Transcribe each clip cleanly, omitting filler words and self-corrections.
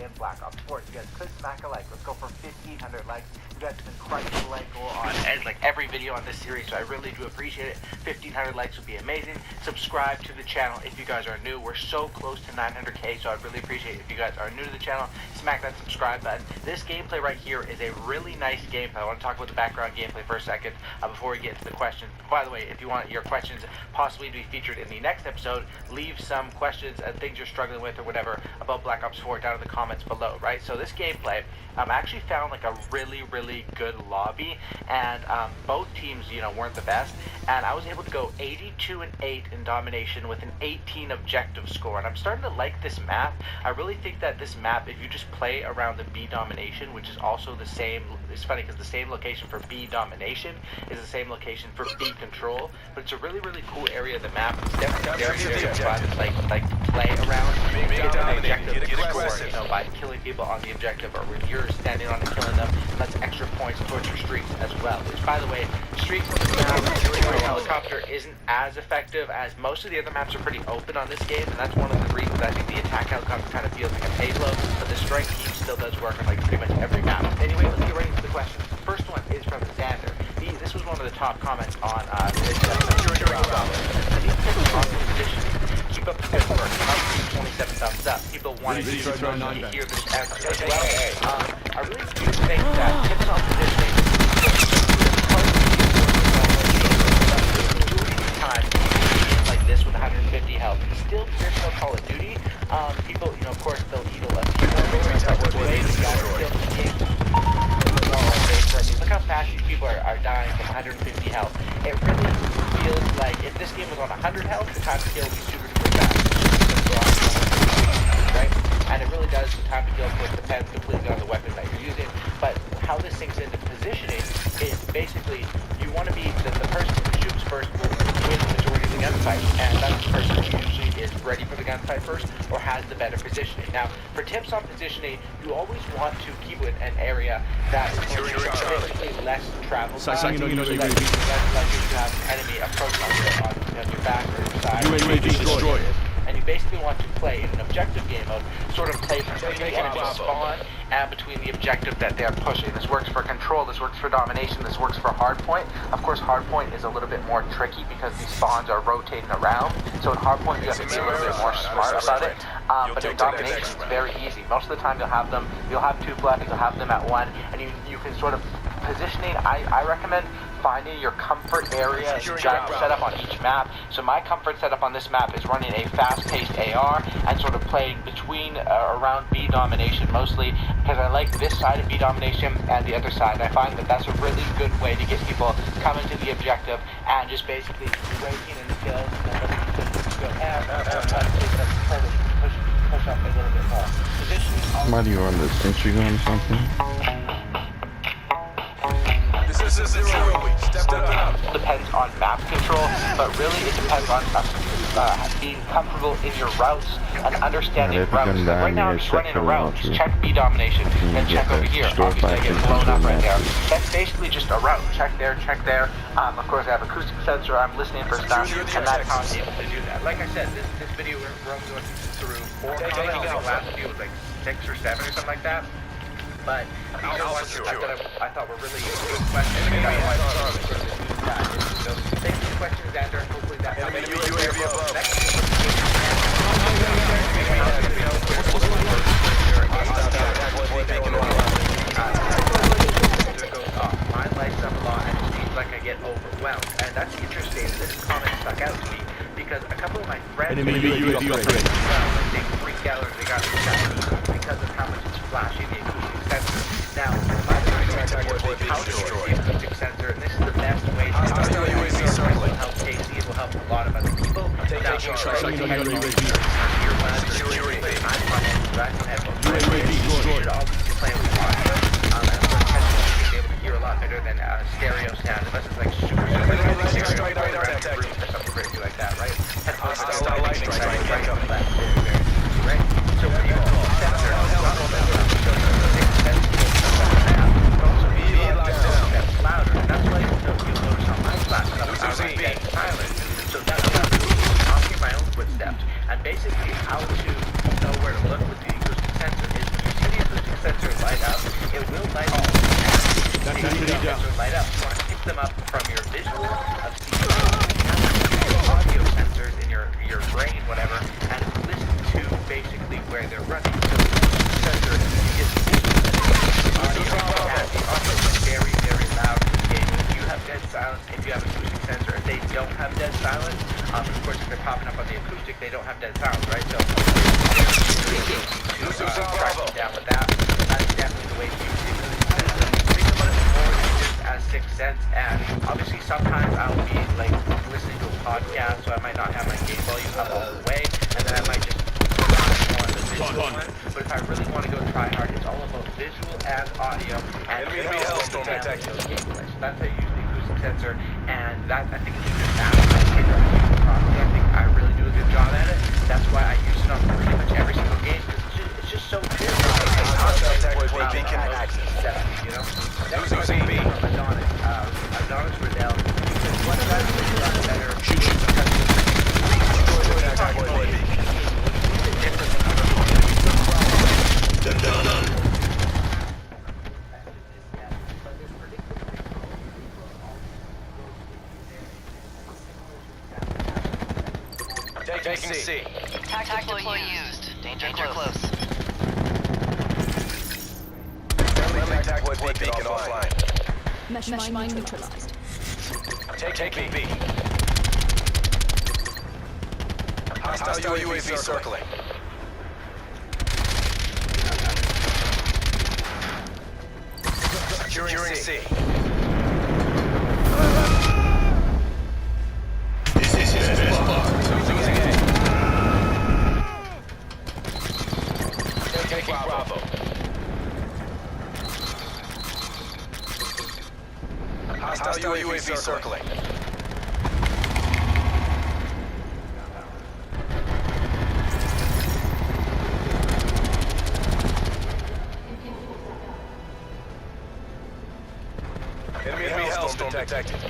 in Black Ops 4. You guys could smack a like. Let's go for 1,500 likes. You guys have been crushing the like goal on like every video on this series, so I really do appreciate it. 1,500 likes would be amazing. Subscribe to the channel if you guys are new. We're so close to 900k, so I'd really appreciate it if you guys are new to the channel. Smack that subscribe button. This gameplay right here is a really nice gameplay. I want to talk about the background gameplay for a second before we get into the questions. By the way, if you want your questions possibly to be featured in the next episode, leave some questions and things you're struggling with or whatever about Black Ops 4 down in the comments below, right? So this gameplay, I actually found like a really good lobby, and both teams, you know, weren't the best, and I was able to go 82-8 in domination with an 18 objective score, and I'm starting to like this map. I really think that this map, if you just play around the B domination, which is also the same, it's funny because the same location for B domination is the same location for B control, but it's a really cool area of the map. It's definitely very fun to like play around the objective score, you know, by killing people on the objective, or when you're standing on and killing them. That's extra points towards your streaks as well. Which, by the way, streaks on the map, helicopter isn't as effective as most of the other maps are pretty open on this game, and that's one of the reasons I think the attack helicopter kind of feels like a payload, but the strike team still does work on like pretty much every map. Anyway, let's get right into the questions. The first one is from Xander. This was one of the top comments on this keep up the good work. 27 thumbs up. People wanted to hear this answer as well. I really do think that tips on positioning time like this with 150 health. Still traditional Call of Duty. People, you know, of course, they'll eat a lot. Look how fast these people are dying from 150 health. It really feels like if this game was on 100 health, the time to kill would be super fast. Right? And it really does. The time to kill, of course, depends completely on the weapon that you're using. But how this sinks into positioning is basically you want to be the person who shoots first will win the majority of the gunfight, and that's the person who usually is ready for the gunfight first or has the better positioning. Now, for tips on positioning, you always want to keep it an area that is basically less travel time, so you know, less likely to have an enemy approach on your back or your side. UAV destroyed. And you basically want to play in an objective game mode, sort of play between the enemy spawn and between the objective that they're pushing. This works for control, this works for domination, this works for hardpoint. Of course, hardpoint is a little bit more tricky because these spawns are rotating around. So in hardpoint, you have to be a little bit more smart about it. But in domination, it's very easy. Most of the time, you'll have 2 buttons, you'll have them at one, and you can sort of positioning. I recommend finding your comfort area set up on each map. So my comfort setup on this map is running a fast-paced AR and sort of playing between around B domination mostly, because I like this side of B domination and the other side. And I find that that's a really good way to get people coming to the objective and just basically raking in the kills and then go push up a little bit more. Why do you run this sentry gun or something? Depends on map control, but really it depends on being comfortable in your routes and understanding routes. Right now I'm just running a route. Just check B domination, then check over here. Obviously I get blown up right there. That's basically just a route. Check there, check there. Of course I have acoustic sensor, I'm listening for stuff, and that's how I'm able to do that. Like I said, this video we're only going through 4 comments. The last video was like 6 or 7 or something like that. But these are ones I thought were really good questions. So thanks for the questions, Xander. Hopefully that helps. My lights up a lot and it seems like I get overwhelmed. And that's interesting. This comment stuck out to me because a couple of my friends they freak out or they got shot because of how much it's flashing the acoustic sensor. Now, my how to use the acoustic sensor, and this is the best way to do it. It will help Casey, it will help a lot of other people. Now, hear a lot better than stereo sound, unless it's like super stereo or something crazy like that, right? Headphones right? So when you sensor louder, and that's why you'll notice on my flash I'm being silent. So that's why I'm talking my own footsteps, and basically how to know where to look with the acoustic sensor is when you of course, if they're popping up on the acoustic, they don't have dead sounds, right? So, track them down with that. That's definitely the way to use it. Think about it more than just as 6 cents, and obviously sometimes I'll be like listening to a podcast, so I might not have my game volume up all the way, and then I might just more on the visual one. But if I really want to go try hard, it's all about visual and audio, and Hellstorm detected. gameplay. So that's how you use the acoustic sensor, and that I think is just that. I think I really do a good job at it. That's why I use it on pretty much every single game, because it's just so clear. You know? Losing B. Adonis Riddell. What does it better? Taking C. Tactical used. Danger close. Friendly tactical beacon offline. Mesh mine neutralized. Taking B. Hostile UAV circling. Securing C. This is his best part. Losing A. Taking Bravo. Hostile UAV circling. Enemy Hellstorm detected.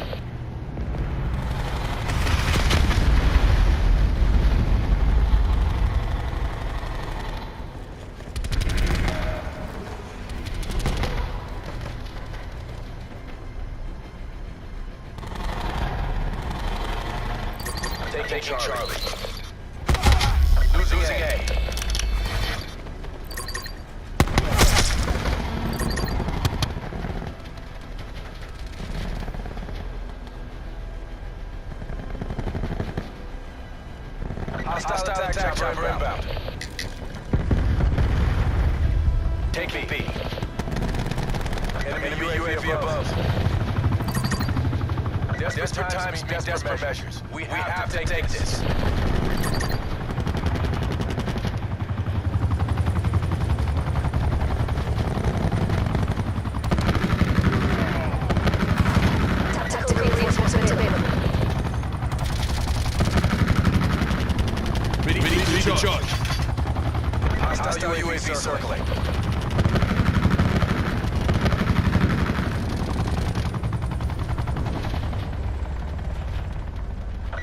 Taking Charlie. Losing A. Hostile attack chopper inbound. Taking B. Enemy UAV above. Desperate times mean desperate measures. We have to take this. Tactical reinforcement available. Ready to charge. Hostile UAV circling.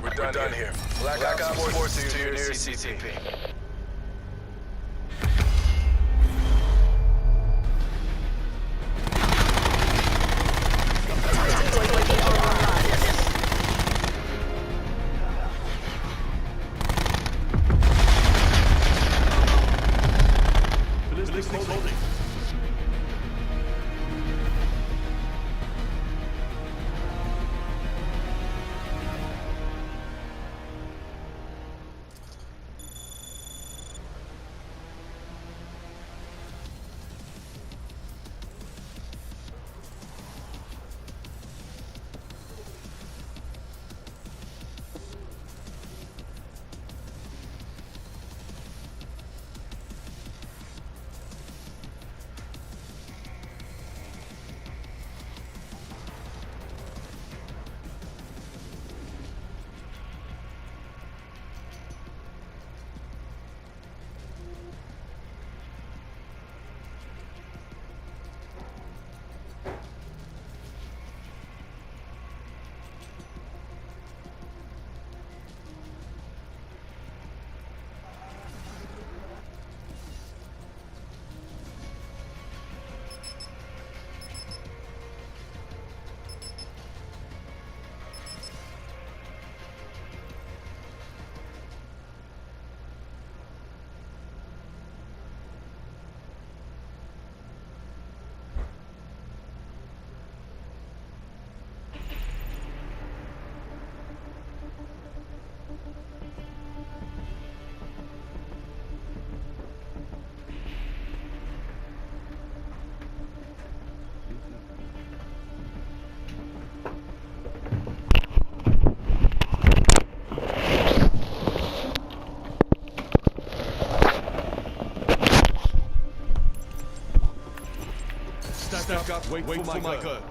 We're done here. Black Ops Forces to your nearest CCP. Wait for my gun.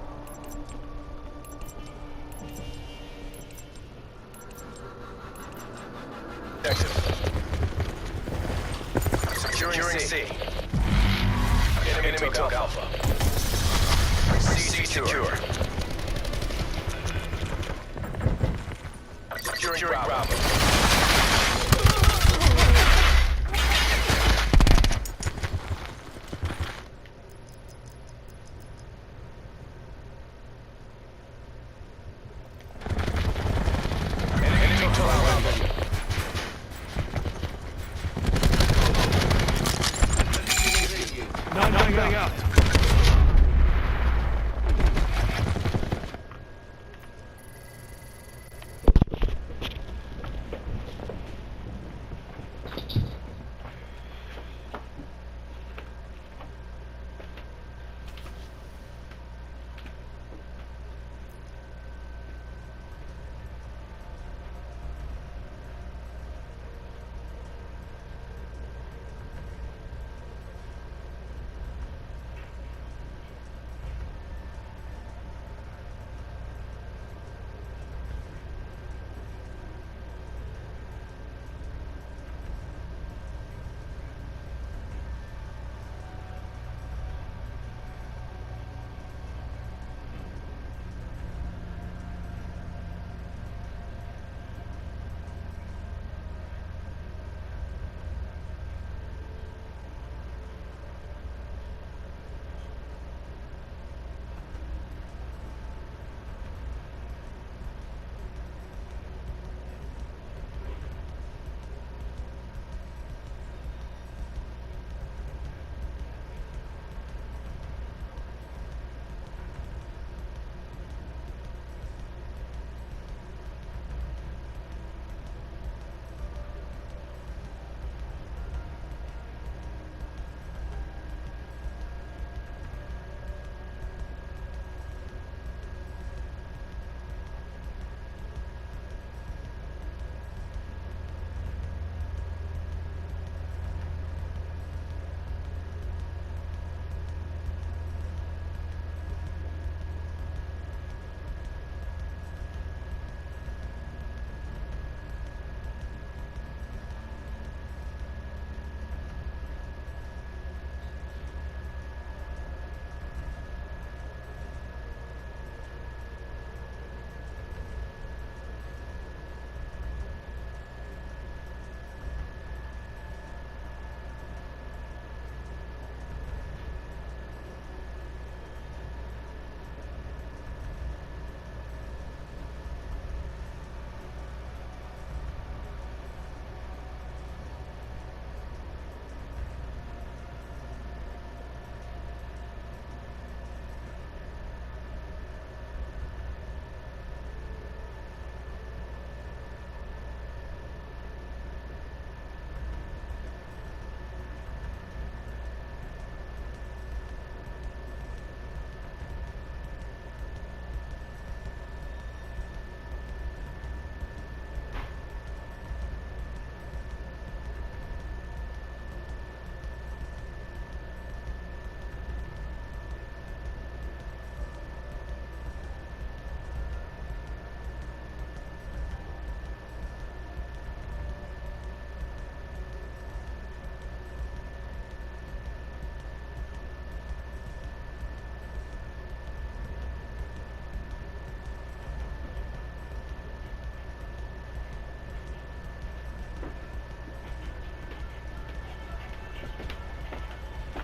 Securing C. Enemy took Alpha. C secure. Securing Bravo. Enemy took Alpha. Not getting out.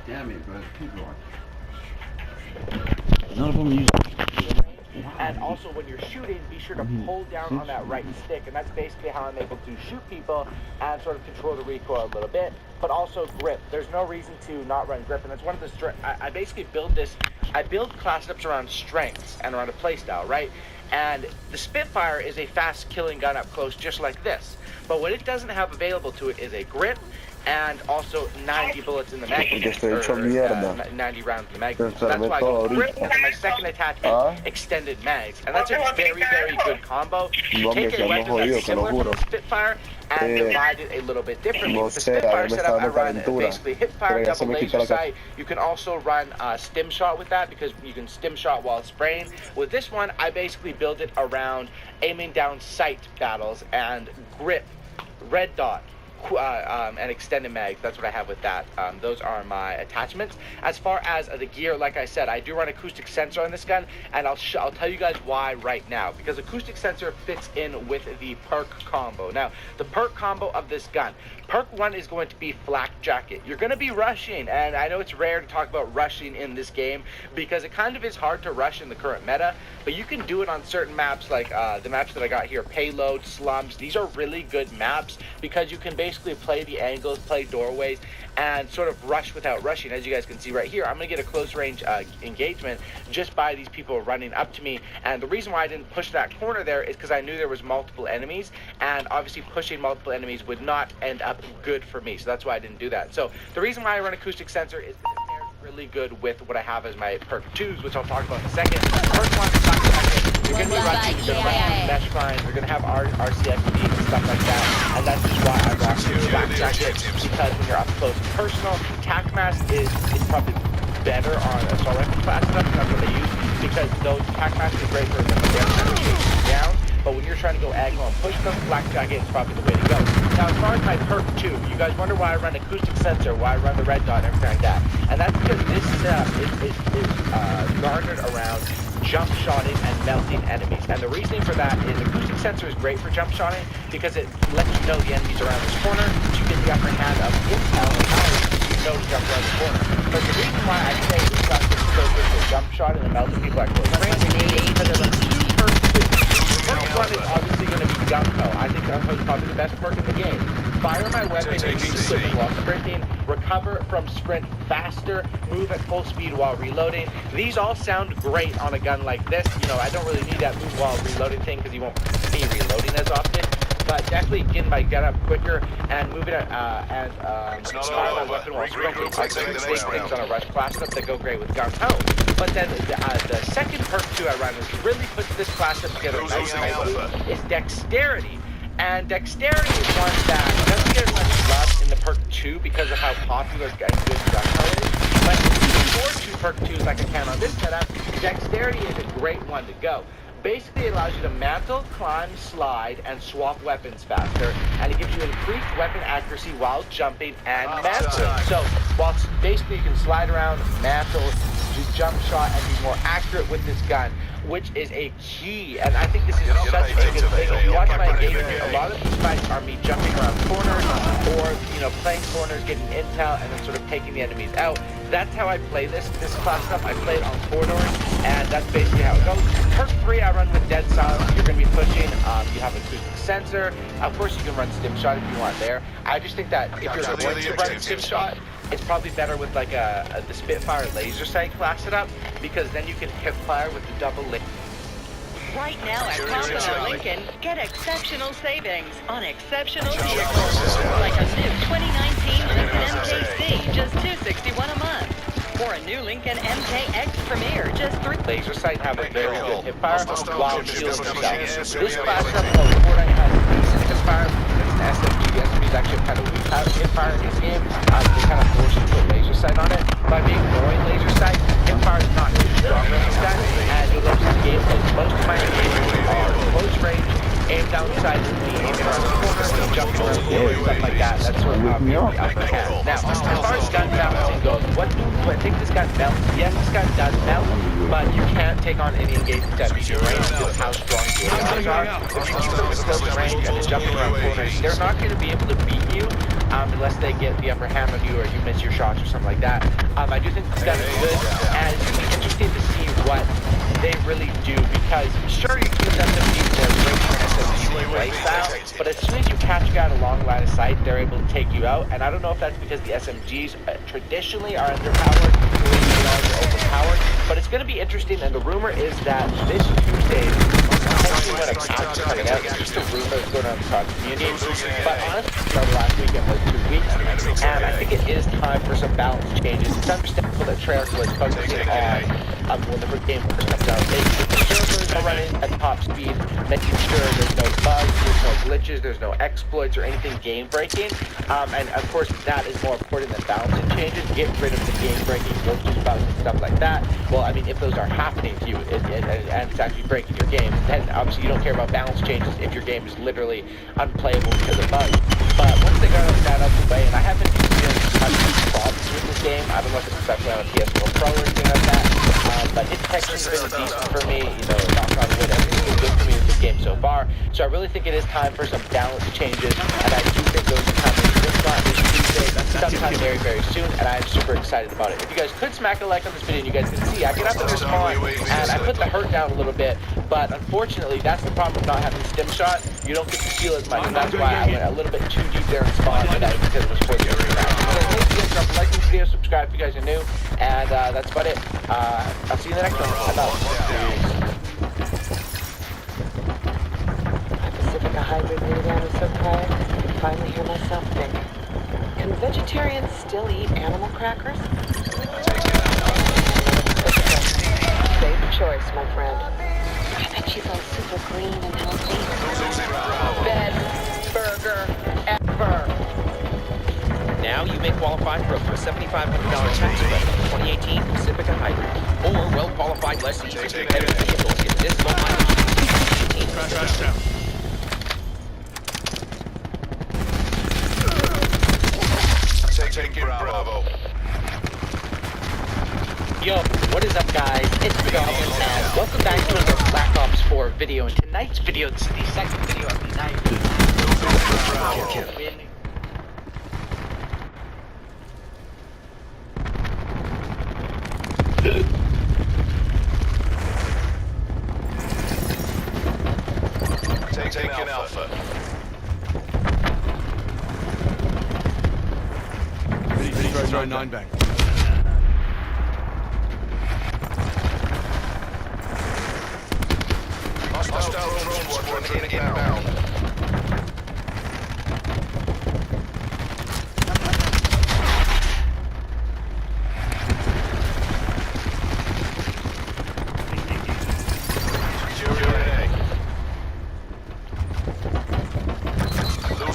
Damn it, but people are. None of them use. And also when you're shooting, be sure to pull down on that right stick, and that's basically how I'm able to shoot people and sort of control the recoil a little bit, but also grip. There's no reason to not run grip, and that's one of the I basically build this, I build class ups around strengths and around a playstyle, right? And the Spitfire is a fast killing gun up close just like this, but what it doesn't have available to it is a grip and also 90 bullets in the magazine, Porque estoy hecho or, mierda. 90 rounds in the magazine. So that's Enfermé why I go todo grip, ahorita. and then my second attachment, extended mags, and that's a very, very good combo. You No, take me a quedo weapon jodido, that's te lo similar from juro. the Spitfire and divide it a little bit differently. No With the sé, a Spitfire mí me setup, está I dando run calentura. basically hip fire, Pero ya se double me quitó laser la sight. You can also run stim shot with that because you can stim shot while spraying. With this one, I basically build it around aiming down sight battles and grip, red dot, and extended mags. That's what I have with that. Those are my attachments. As far as the gear, like I said, I do run acoustic sensor on this gun, and I'll tell you guys why right now. Because acoustic sensor fits in with the perk combo. Now, the perk combo of this gun. Perk 1 is going to be flak jacket. You're going to be rushing, and I know it's rare to talk about rushing in this game because it kind of is hard to rush in the current meta, but you can do it on certain maps like the maps that I got here, Payload, Slums. These are really good maps because you can basically play the angles, play doorways, and sort of rush without rushing. As you guys can see right here, I'm going to get a close range engagement just by these people running up to me, and the reason why I didn't push that corner there is because I knew there was multiple enemies, and obviously pushing multiple enemies would not end up good for me, so that's why I didn't do that. So the reason why I run acoustic sensor is because it pairs really good with what I have as my perk 2s, which I'll talk about in a second. Perk 1 is not jacket. You're going to be rushing, you're going to run mesh lines, you're going to have RCXD and stuff like that, and that's just why I rock flak jacket, because when you're up close and personal, tac mask is probably better on assault rifle class stuff. That's what they use, because those tac masks are great for them, but they're kind of chasing down. But when you're trying to go aggro and push them, flak jacket is probably the way to go. Now, as far as my perk 2, you guys wonder why I run acoustic sensor, why I run the red dot and everything like that. And that's because this setup is garnered around jump shotting and melting enemies. And the reasoning for that is acoustic sensor is great for jump shotting because it lets you know the enemy's around this corner, so you get the upper hand of intel and power, you know to jump around the corner. But the reason why I say this gun is so good for jump shot and melting people at close range is because of the two perks. First one is obviously going to be Gunko. I think Gunko is probably the best perk in the game. Fire my weapon and use equipment while sprinting, recover from sprint faster, move at full speed while reloading. These all sound great on a gun like this. You know, I don't really need that move while reloading thing because you won't be reloading as often. But definitely getting my gun up quicker and moving it fire my weapon while sprinting. I can do big things on a rush class up that go great with Gunko. But then the second perk 2 I run, which really puts this class up together nicely, is dexterity. And dexterity is one that doesn't get as much love in the perk 2 because of how popular and good Gunko is. But before 2 perk 2s like I can on this setup, dexterity is a great one to go. Basically, it allows you to mantle, climb, slide, and swap weapons faster, and it gives you increased weapon accuracy while jumping and mantling. So, whilst basically you can slide around, mantle, do jump shot, and be more accurate with this gun, which is a key, and I think this is such a good thing. If you watch my engagement, a lot of these fights are me jumping around corners, or, you know, playing corners, getting intel, and then sort of taking the enemies out. That's how I play this class stuff. I play it on corridors, and that's basically how it goes. Perk 3, I run with dead silence. You're going to be pushing. You have acoustic sensor. Of course, you can run stim shot if you want there. I just think that if you're going to run stim shot, it's probably better with like the Spitfire laser sight class setup, because then you can hip fire with the double link. Right now at Confident Lincoln, get exceptional savings on exceptional vehicles. Like a new 2019 Lincoln MKC, just $261 a month. Or a new Lincoln MKX Premier, just $3. Laser sight have a very good hip fire while shielding themselves. This class up of Fortnite has decent hip fire. It's an SMG. The SMG is actually kind of weak hip fire in this game. They kind of force you to put laser sight on it. By being ignoring laser sight, hip fire is not too strong in this gun, and you'll notice the game that most of my engagements are close range, aim down sight, aiming around the corner, jumping around the corner, stuff like that. That's sort of how the upper hand. Now, as far as gun balancing goes, what do I think this gun melts? Yes, this gun does melt, but you can't take on any engagement that means your range because of how strong your guns are. If you keep them in close range and they're jumping around corners, they're not going to be able to beat you unless they get the upper hand on you or you miss your shots or something like that. I do think this gun is good, and it's going to be interesting to see what they really do, because sure, you can use SMGs, they're great for SMG play style, but as soon as you catch a guy at a long line of sight, they're able to take you out. And I don't know if that's because the SMGs traditionally are underpowered, or overpowered, but it's going to be interesting. And the rumor is that this Tuesday, potentially when a patch is coming out, it's just a rumor that's going on across the community. But honestly, last week in those 2 weeks, and I think it is time for some balance changes. It's understandable that Treyarch was focusing on when the game first comes out, making sure the servers are running at top speed, making sure there's no bugs, there's no glitches, there's no exploits or anything game-breaking, and of course that is more important than balancing changes. Get rid of the game-breaking glitches, bugs, and stuff like that. Well, I mean, if those are happening to you and it's actually breaking your game, then obviously you don't care about balance changes if your game is literally unplayable because of bugs. But once they got that out of the way, and I haven't experienced huge problems with this game, I don't know if it's especially on a PS4 Pro or anything like that, but its texture's been decent for me, you know, knock on wood, everything's been good for me with this game so far. So I really think it is time for some balance changes, and I do think those are coming this month, this Tuesday, sometime very, very soon, and I'm super excited about it. If you guys could smack a like on this video, and you guys can see, I get up in this spawn, and I put the hurt down a little bit, but unfortunately, that's the problem with not having stim shot. You don't get to feel as much, and that's why I went a little bit too deep there in spawn, but that because it was for the other guys. So make sure you guys like this video, subscribe if you guys are new, and that's about it. I'll see you in the next one. I'm out. Pacifica hybrid minivan is so quiet, I can finally hear myself think. Can vegetarians still eat animal crackers? Safe choice, my friend. I bet she's all super green and healthy. Best burger ever. Now you may qualify for up to a $7,500 tax credit for 2018 Pacifica Hybrid, or well-qualified lessees if your competitive vehicles get this low mileage. Taking Bravo. Yo, what is up, guys? It's the Goblin, and welcome back to another Black Ops 4 video. In tonight's video, it's the second video of the night. Taking Alpha. Ready, throw 9 bang. Hostile drone squadron inbound.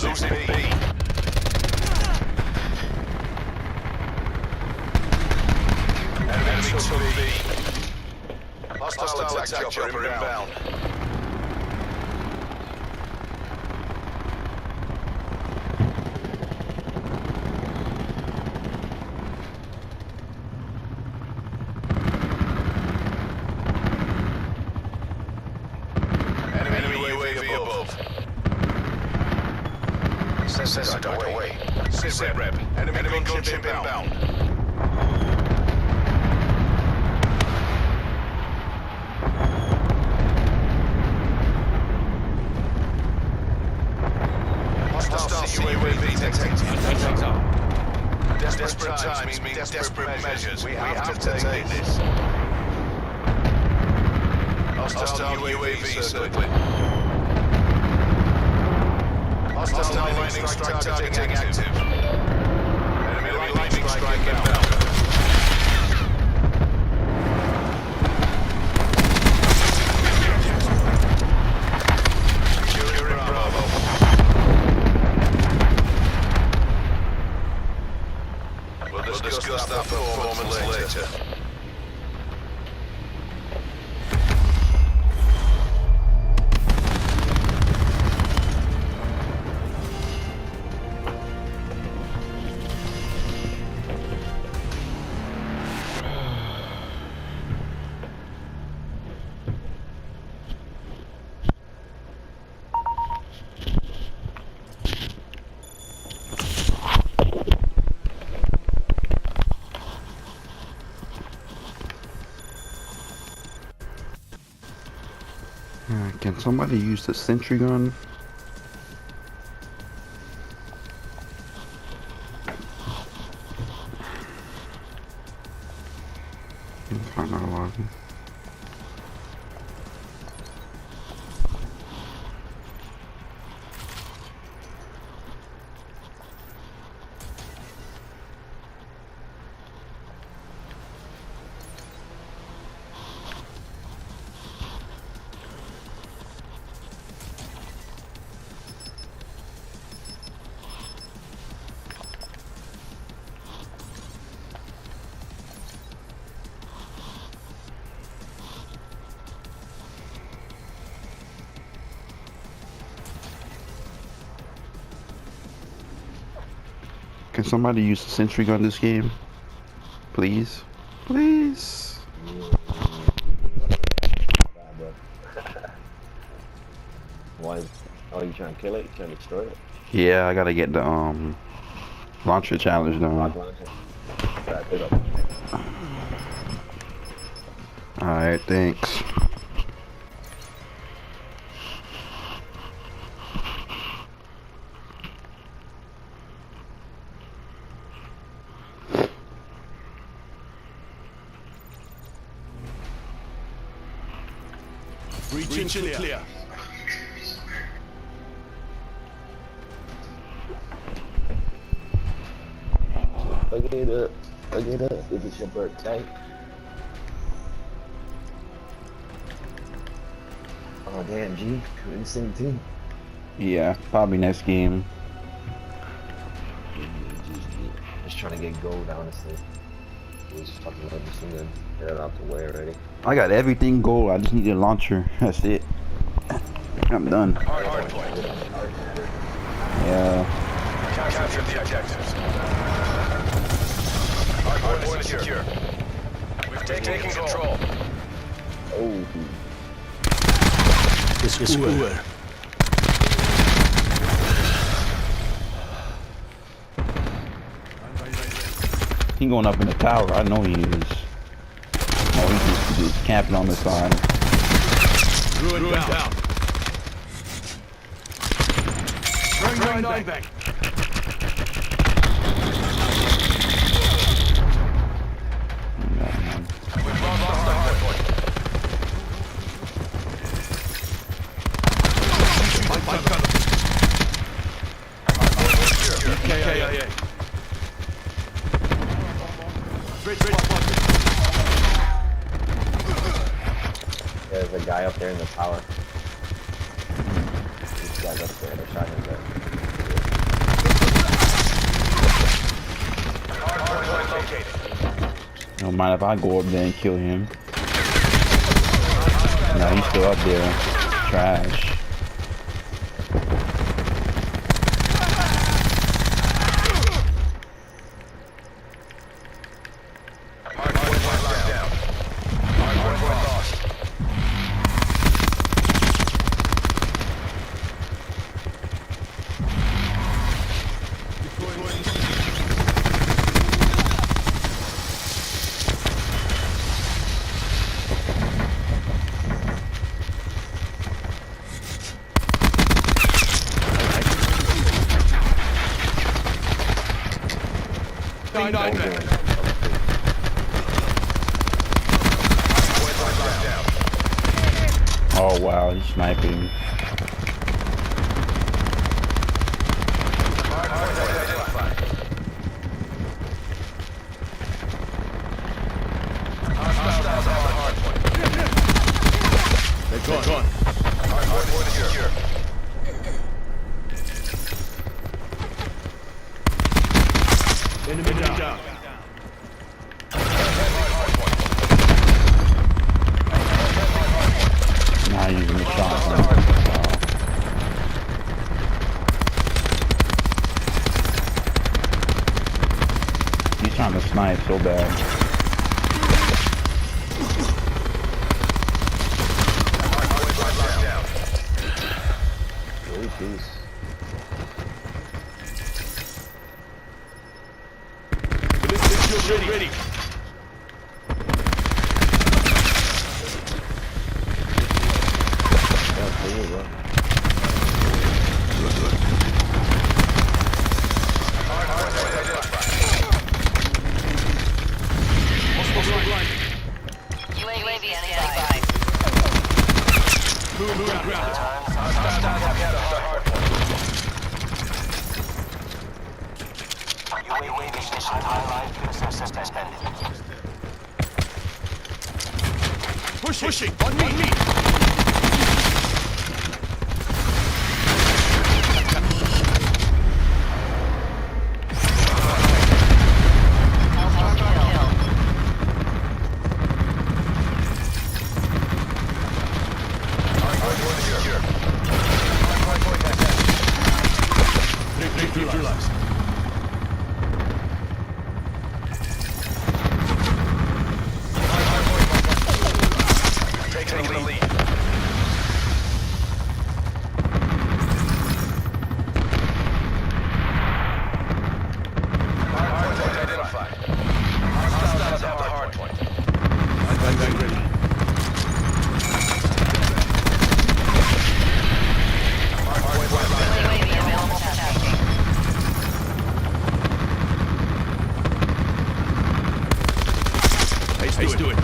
Losing B. Enemy took B. Hostile attack chopper inbound. Enemy UAV above. Sensor away. Sit rep. Enemy gunship inbound. Hostile UAV detected. Desperate times mean desperate measures. We have to take this. Hostile UAV circling. Hostile lightning strike targeting active. Enemy lightning strike inbound. Securing Bravo. We'll discuss that performance later. Can somebody use the sentry gun? Find out a lot of them. Can somebody use the sentry gun this game? Please? Please? Why? Oh, you trying to kill it? You trying to destroy it? Yeah, I gotta get the launcher challenge done. Rock launcher. Wrap it up. Alright, thanks. Reaching clear. Look it up. If it's your birthday. Oh damn, G. We're in the same team. Yeah, probably next game. Just trying to get gold, honestly. We just fucking love this and then get it out the way already. I got everything gold. I just need a launcher. That's it. I'm done. Hard point. Yeah. Capture the objectives. Hard point secure. We've taken control. Oh. This is cool. He going up in the tower. I know he is. Oh, he's just camping on the side. Ruin down. Throwing nine back. We've lost the hard point. KIA. There's a guy up there in the tower. These guys up there, they're shotguns there. Don't mind if I go up there and kill him. No, he's still up there. Trash. Oh wow, he's sniping. They're gone. Enemy down. Not using the shotgun. He's trying to snipe so bad. Peace. Ready. UAV standby. Move ground. UAV mission highlight suspended. Pushing. On me. do it.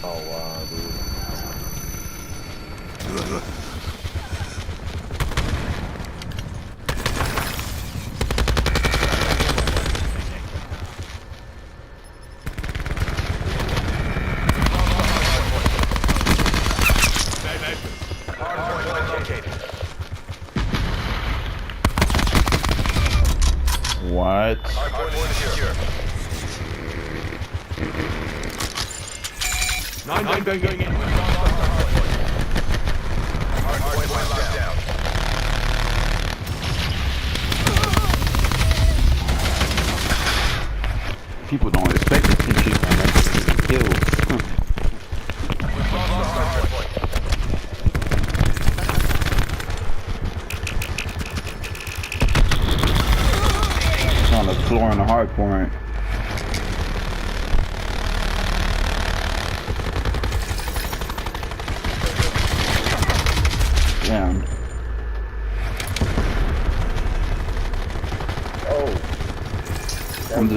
Oh wow, dude. What? Nine going in. People don't expect to see people on that kills. It's on the floor in the hard point. Damn. Oh. I'm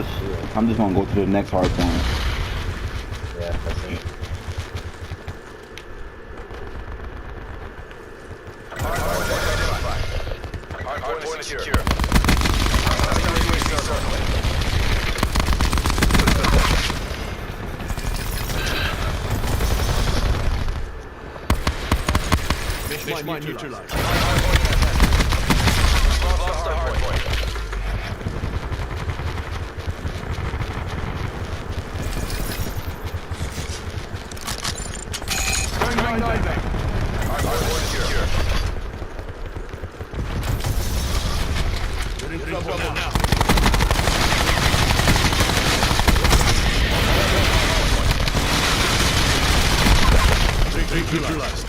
just gonna go to the next hard point. Yeah, that's it. Hardpoint secure. Mission neutralized. Lost the hardpoint. Diving. Hardpoint secure. You're in trouble now. Neutralized.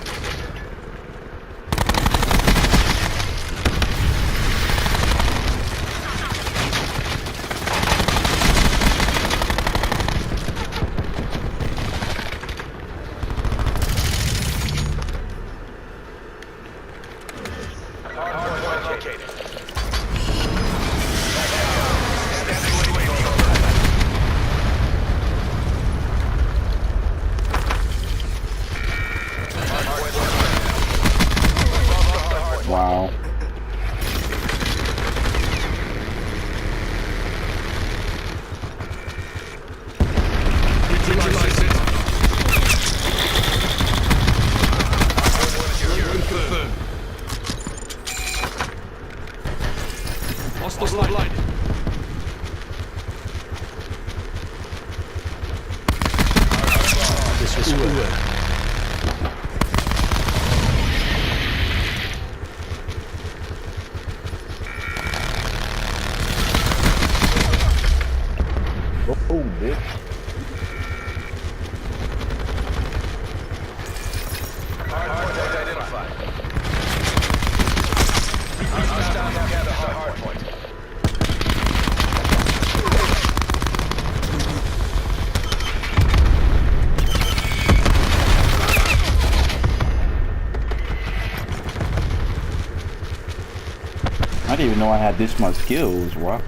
Hardpoint located. Wow. Neutralize it. Confirmed. Hostile blinded. This is good. Oh, bitch. Hardpoint identified. Hostile have the hardpoint. I didn't even know I had this much skills. Wow.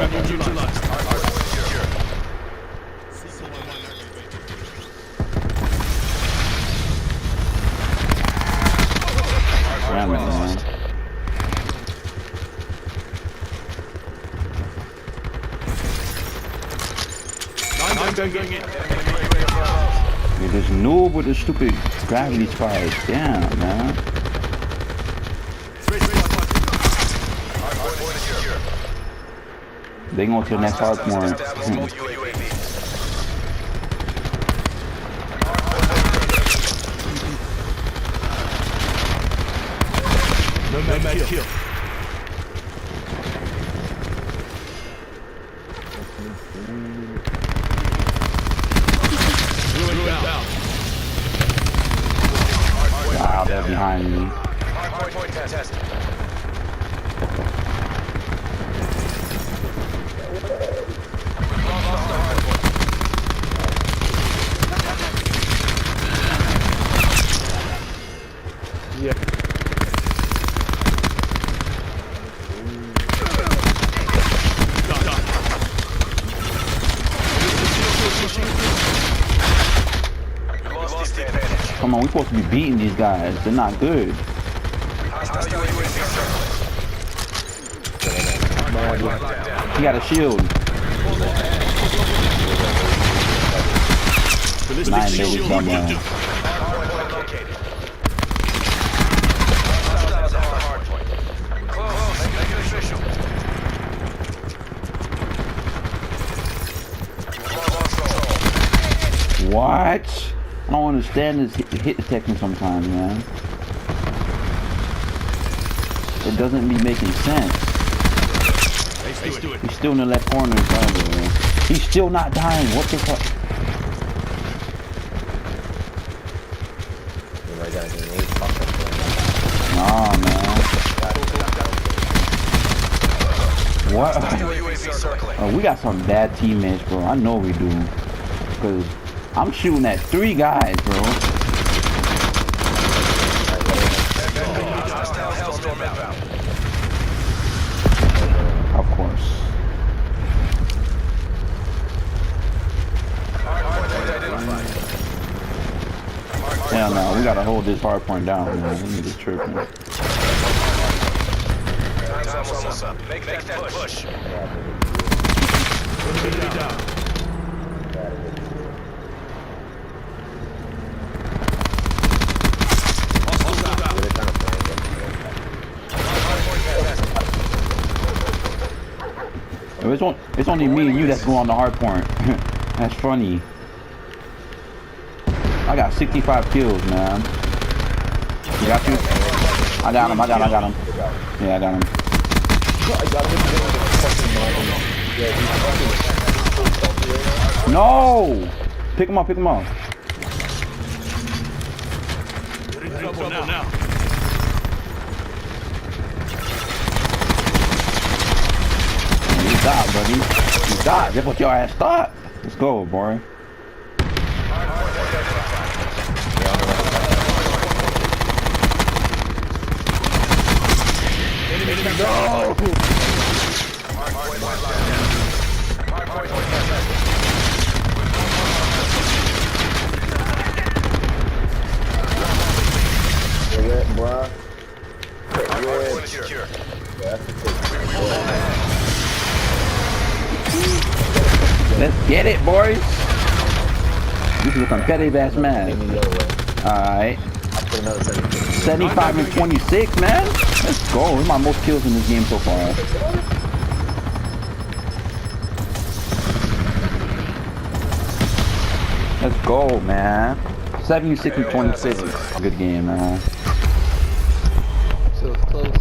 Neutralized. Hardpoint secure. Damn it, man. Nine going in. Dude, this noob with the stupid gravity spikes. Damn, man. Hardpoint secure. They going to the next hard point. No man kill. Wow, they're behind me. Hardpoint tested. Come on, we're supposed to be beating these guys. They're not good. He got a shield. 9 baby somewhere. What? I don't understand this hit detection sometimes, man. It doesn't be making sense. He's still in the left corner in front of me, man. He's still not dying. What the fuck? Nah, man. What? Oh, we got some bad teammates, bro. I know we do. Because I'm shooting at 3 guys, bro. Of course. Hell no, we gotta hold this hard point down, man. We need to trip, man. Make that push. It's only me and you that's going on the hard point. That's funny. I got 65 kills, man. You got you? I got him. Yeah, I got him. No! Pick him up. Now. You died, buddy. You died. That's what your ass thought. Let's go, boy. No! Let's get it, boys. This is a competitive ass match. Alright. 75 and 26, man. Let's go. This is my most kills in this game so far. Let's go, man. 76 and 26. Good game, man. So close. Look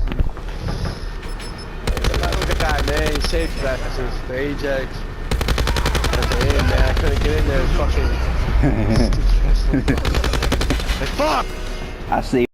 at that, man. He saved that. The Ajax. At the end, man. I couldn't get in there. Fucking. Like, fuck! I saved